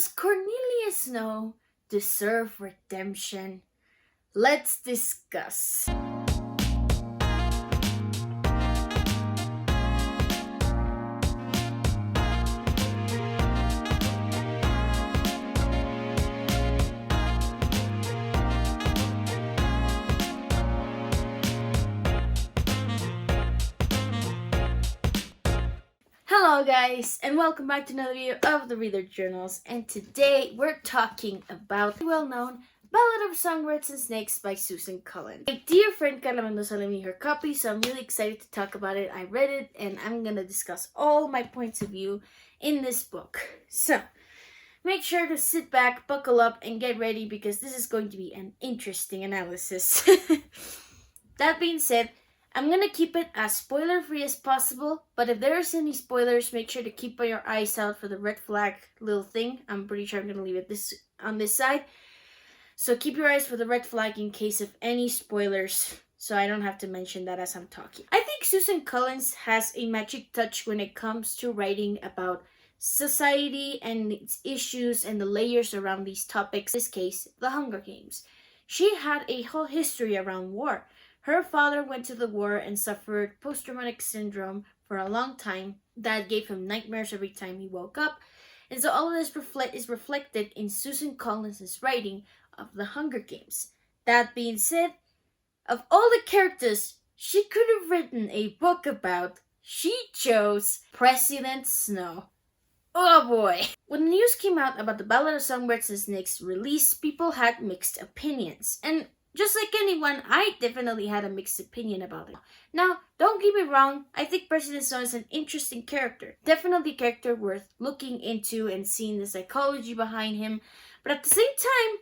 Does Cornelia Snow deserve redemption? Let's discuss. Hello guys, and welcome back to another video of the Reader Journals, and today we're talking about the well-known Ballad of Songbirds and Snakes by Susanne Collins. My dear friend Carla Mendoza lent me her copy, so I'm really excited to talk about it. I read it, and I'm gonna discuss all my points of view in this book. So, make sure to sit back, buckle up, and get ready because this is going to be an interesting analysis. That being said, I'm gonna keep it as spoiler-free as possible, but if there's any spoilers, make sure to keep your eyes out for the red flag little thing. I'm pretty sure I'm gonna leave it on this side. So keep your eyes for the red flag in case of any spoilers, so I don't have to mention that as I'm talking. I think Susanne Collins has a magic touch when it comes to writing about society and its issues and the layers around these topics. In this case, the Hunger Games. She had a whole history around war. Her father went to the war and suffered post-traumatic syndrome for a long time that gave him nightmares every time he woke up. And so all of this is reflected in Susanne Collins' writing of the Hunger Games. That being said, of all the characters she could have written a book about, she chose President Snow. Oh boy! When the news came out about the Ballad of Songbirds and Snakes release, people had mixed opinions. And just like anyone, I definitely had a mixed opinion about it. Now, don't get me wrong, I think President Snow is an interesting character. Definitely a character worth looking into and seeing the psychology behind him. But at the same time,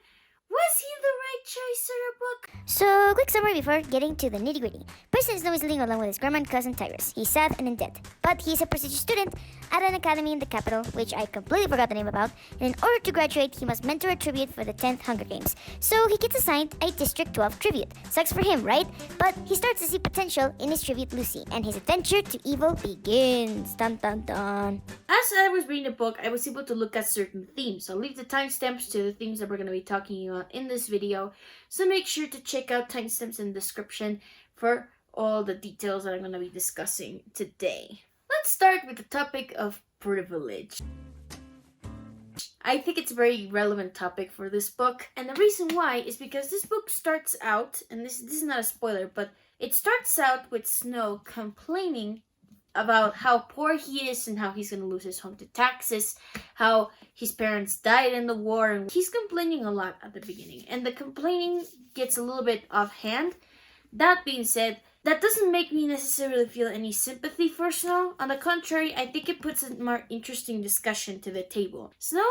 was he the right choice for a book? So, quick summary before getting to the nitty-gritty. President Snow is living along with his grandma and cousin Tyrus. He's sad and in debt, but he's a prestigious student at an academy in the capital, which I completely forgot the name about, and in order to graduate, he must mentor a tribute for the 10th Hunger Games. So, he gets assigned a District 12 tribute. Sucks for him, right? But he starts to see potential in his tribute Lucy, and his adventure to evil begins. Dun dun dun. As I was reading the book, I was able to look at certain themes. I'll leave the timestamps to the themes that we're going to be talking about in this video, so make sure to check out timestamps in the description for all the details that I'm going to be discussing today. Let's start with the topic of privilege. I think it's a very relevant topic for this book, and the reason why is because this book starts out, and this is not a spoiler, but it starts out with Snow complaining about how poor he is and how he's going to lose his home to taxes, how his parents died in the war, and he's complaining a lot at the beginning, and the complaining gets a little bit offhand. That being said, that doesn't make me necessarily feel any sympathy for Snow. On the contrary, I think it puts a more interesting discussion to the table. Snow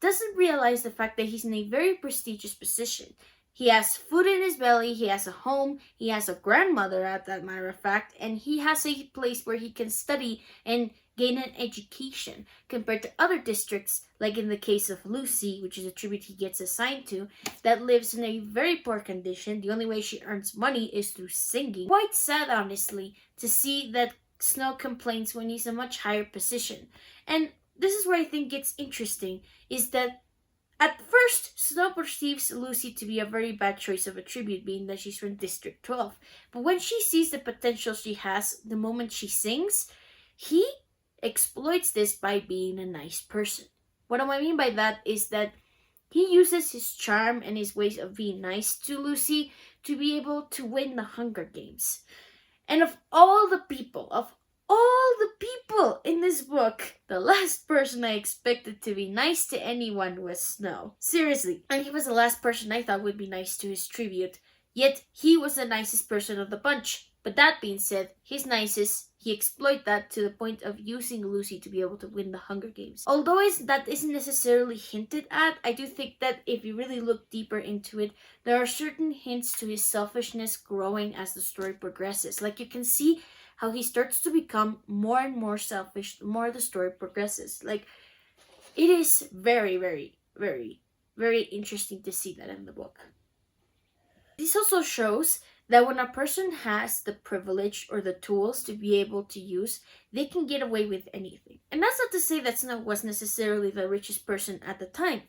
doesn't realize the fact that he's in a very prestigious position. He has food in his belly, he has a home, he has a grandmother at that matter of fact, and he has a place where he can study and gain an education compared to other districts, like in the case of Lucy, which is a tribute he gets assigned to, that lives in a very poor condition. The only way she earns money is through singing. Quite sad, honestly, to see that Snow complains when he's in a much higher position. And this is where I think it's interesting, is that at first, Snow perceives Lucy to be a very bad choice of a tribute, being that she's from District 12. But when she sees the potential she has the moment she sings, he exploits this by being a nice person. What do I mean by that is that he uses his charm and his ways of being nice to Lucy to be able to win the Hunger Games. And of all the people in this book, the last person I expected to be nice to anyone was Snow. Seriously. And he was the last person I thought would be nice to his tribute. Yet, he was the nicest person of the bunch. But that being said, his nicest, he exploited that to the point of using Lucy to be able to win the Hunger Games. Although that isn't necessarily hinted at, I do think that if you really look deeper into it, there are certain hints to his selfishness growing as the story progresses. Like you can see how he starts to become more and more selfish the more the story progresses. Like, it is very, very, very, very interesting to see that in the book. This also shows that when a person has the privilege or the tools to be able to use, they can get away with anything. And that's not to say that Snow was necessarily the richest person at the time,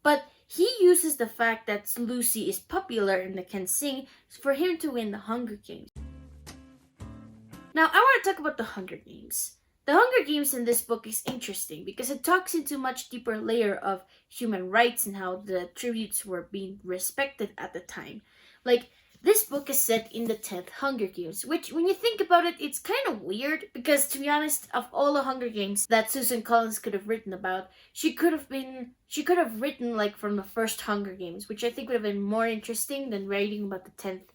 but he uses the fact that Lucy is popular and can sing for him to win the Hunger Games. Now, I want to talk about the Hunger Games. The Hunger Games in this book is interesting because it talks into a much deeper layer of human rights and how the tributes were being respected at the time. Like, this book is set in the 10th Hunger Games, which, when you think about it, it's kind of weird because, to be honest, of all the Hunger Games that Susan Collins could have written about, she could have written like from the first Hunger Games, which I think would have been more interesting than writing about the 10th.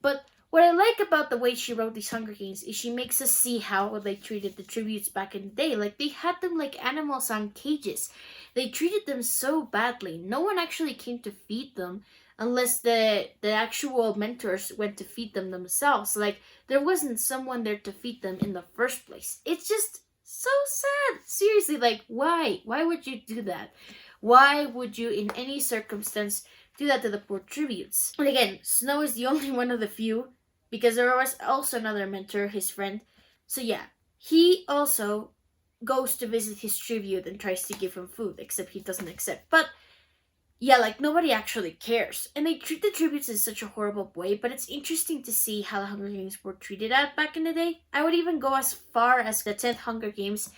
But what I like about the way she wrote these Hunger Games is she makes us see how they treated the tributes back in the day. Like, they had them like animals on cages. They treated them so badly. No one actually came to feed them unless the actual mentors went to feed them themselves. Like, there wasn't someone there to feed them in the first place. It's just so sad. Seriously, like, why? Why would you do that? Why would you, in any circumstance, do that to the poor tributes? And again, Snow is the only one of the few, because there was also another mentor, his friend. So yeah, he also goes to visit his tribute and tries to give him food, except he doesn't accept. But yeah, like, nobody actually cares. And they treat the tributes in such a horrible way, but it's interesting to see how the Hunger Games were treated at back in the day. I would even go as far as the 10th Hunger Games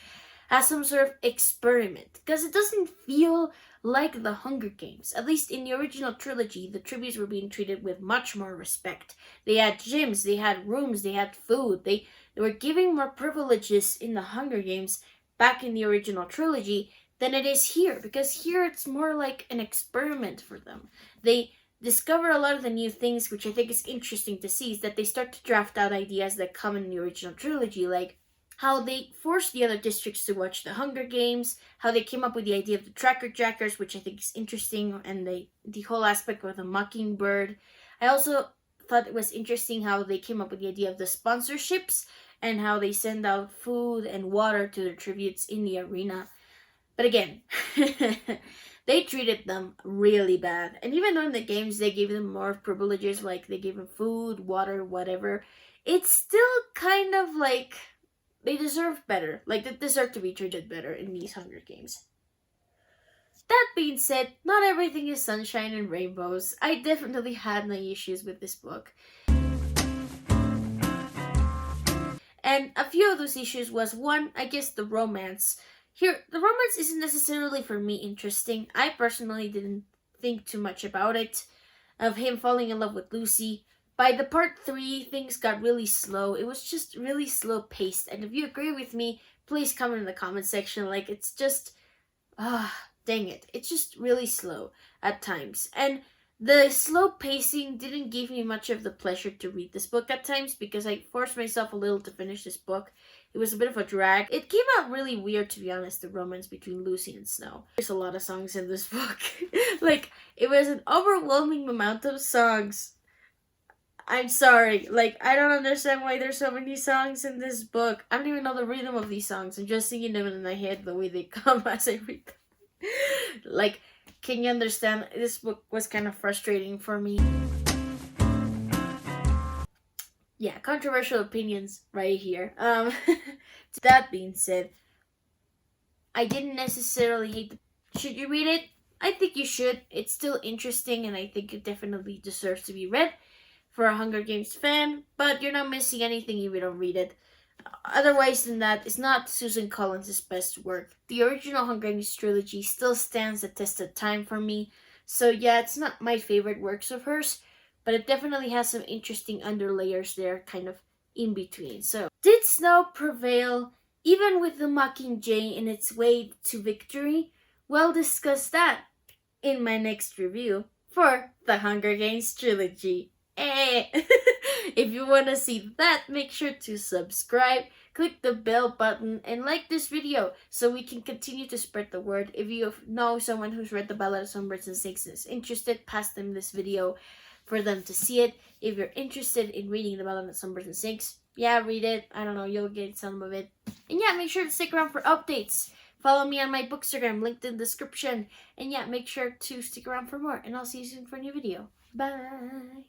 as some sort of experiment, because it doesn't feel like the Hunger Games. At least in the original trilogy, the tributes were being treated with much more respect. They had gyms, they had rooms, they had food. They were giving more privileges in the Hunger Games back in the original trilogy than it is here, because here it's more like an experiment for them. They discover a lot of the new things, which I think is interesting to see, is that they start to draft out ideas that come in the original trilogy, like how they forced the other districts to watch the Hunger Games, how they came up with the idea of the Tracker Jackers, which I think is interesting, and the whole aspect of the Mockingbird. I also thought it was interesting how they came up with the idea of the sponsorships and how they send out food and water to the tributes in the arena. But again, they treated them really bad. And even though in the games they gave them more privileges, like they gave them food, water, whatever, it's still kind of like they deserve better. Like, they deserve to be treated better in these Hunger Games. That being said, not everything is sunshine and rainbows. I definitely had my issues with this book. And a few of those issues was, one, I guess the romance. Here, the romance isn't necessarily for me interesting. I personally didn't think too much about it, of him falling in love with Lucy. By the part 3, things got really slow. It was just really slow paced. And if you agree with me, please comment in the comment section. Like, it's just, dang it. It's just really slow at times. And the slow pacing didn't give me much of the pleasure to read this book at times, because I forced myself a little to finish this book. It was a bit of a drag. It came out really weird, to be honest, the romance between Lucy and Snow. There's a lot of songs in this book. Like, it was an overwhelming amount of songs. I'm sorry. Like, I don't understand why there's so many songs in this book. I don't even know the rhythm of these songs. I'm just singing them in my head the way they come as I read them. Like, can you understand? This book was kind of frustrating for me. Yeah, controversial opinions right here. That being said, I didn't necessarily hate the... Should you read it? I think you should. It's still interesting, and I think it definitely deserves to be read for a Hunger Games fan, but you're not missing anything if you don't read it. Otherwise than that, it's not Susan Collins' best work. The original Hunger Games trilogy still stands the test of time for me, so yeah, it's not my favorite works of hers, but it definitely has some interesting underlayers there, kind of in between. So, did Snow prevail, even with the Mockingjay in its way to victory? We'll discuss that in my next review for the Hunger Games trilogy. If you want to see that, make sure to subscribe, click the bell button, and like this video so we can continue to spread the word. If you know someone who's read the Ballad of Songbirds and Snakes and is interested, pass them this video for them to see it. If you're interested in reading the Ballad of Songbirds and Snakes, yeah, read it. I don't know, you'll get some of it. And yeah, make sure to stick around for updates. Follow me on my Bookstagram, linked in the description. And yeah, make sure to stick around for more. And I'll see you soon for a new video. Bye!